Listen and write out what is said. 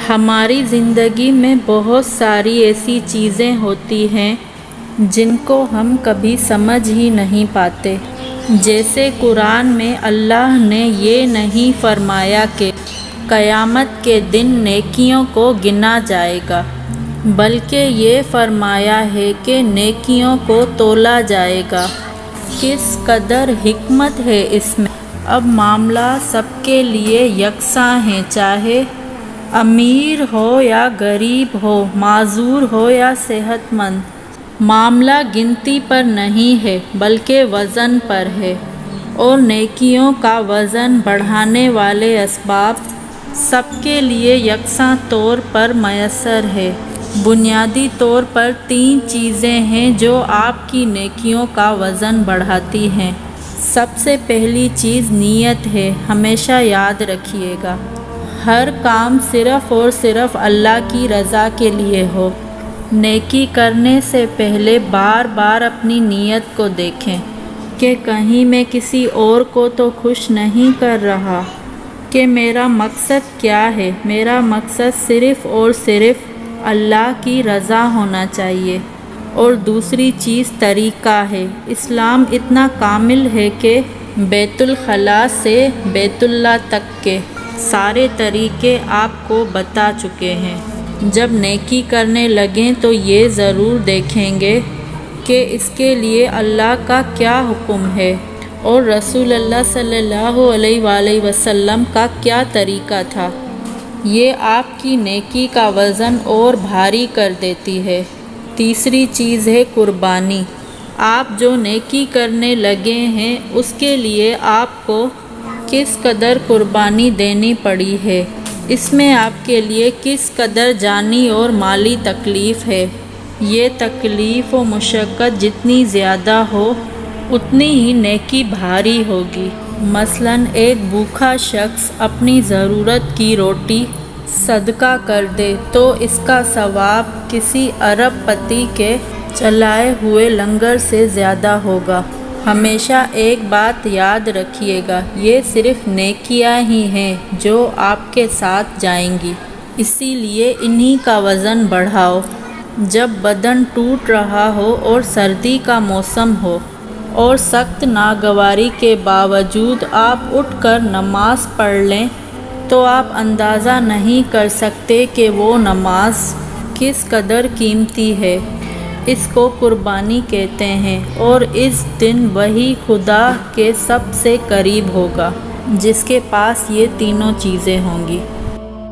ہماری زندگی میں بہت ساری ایسی چیزیں ہوتی ہیں جن کو ہم کبھی سمجھ ہی نہیں پاتے۔ جیسے قرآن میں اللہ نے یہ نہیں فرمایا کہ قیامت کے دن نیکیوں کو گنا جائے گا، بلکہ یہ فرمایا ہے کہ نیکیوں کو تولا جائے گا۔ کس قدر حکمت ہے اس میں۔ اب معاملہ سب کے لیے یکساں ہے، چاہے امیر ہو یا غریب ہو، معذور ہو یا صحت مند۔ معاملہ گنتی پر نہیں ہے بلکہ وزن پر ہے، اور نیکیوں کا وزن بڑھانے والے اسباب سب کے لیے یکساں طور پر میسر ہے۔ بنیادی طور پر 3 چیزیں ہیں جو آپ کی نیکیوں کا وزن بڑھاتی ہیں۔ سب سے پہلی چیز نیت ہے۔ ہمیشہ یاد رکھیے گا، ہر کام صرف اور صرف اللہ کی رضا کے لیے ہو۔ نیکی کرنے سے پہلے بار بار اپنی نیت کو دیکھیں کہ کہیں میں کسی اور کو تو خوش نہیں کر رہا، کہ میرا مقصد کیا ہے۔ میرا مقصد صرف اور صرف اللہ کی رضا ہونا چاہیے۔ اور دوسری چیز طریقہ ہے۔ اسلام اتنا کامل ہے کہ بیت الخلاء سے بیت اللہ تک کے سارے طریقے آپ کو بتا چکے ہیں۔ جب نیکی کرنے لگیں تو یہ ضرور دیکھیں گے کہ اس کے لیے اللہ کا کیا حکم ہے اور رسول اللہ صلی اللہ علیہ وآلہ وسلم کا کیا طریقہ تھا۔ یہ آپ کی نیکی کا وزن اور بھاری کر دیتی ہے۔ تیسری چیز ہے قربانی۔ آپ جو نیکی کرنے لگے ہیں اس کے لیے آپ کو کس قدر قربانی دینی پڑی ہے، اس میں آپ کے لیے کس قدر جانی اور مالی تکلیف ہے۔ یہ تکلیف و مشقت جتنی زیادہ ہو اتنی ہی نیکی بھاری ہوگی۔ مثلاً ایک بھوکا شخص اپنی ضرورت کی روٹی صدقہ کر دے تو اس کا ثواب کسی ارب پتی کے چلائے ہوئے لنگر سے زیادہ ہوگا۔ ہمیشہ ایک بات یاد رکھیے گا، یہ صرف نیکیاں ہی ہیں جو آپ کے ساتھ جائیں گی، اسی لیے انہی کا وزن بڑھاؤ۔ جب بدن ٹوٹ رہا ہو اور سردی کا موسم ہو اور سخت ناگواری کے باوجود آپ اٹھ کر نماز پڑھ لیں تو آپ اندازہ نہیں کر سکتے کہ وہ نماز کس قدر قیمتی ہے۔ اس کو قربانی کہتے ہیں، اور اس دن وہی خدا کے سب سے قریب ہوگا جس کے پاس یہ تینوں چیزیں ہوں گی۔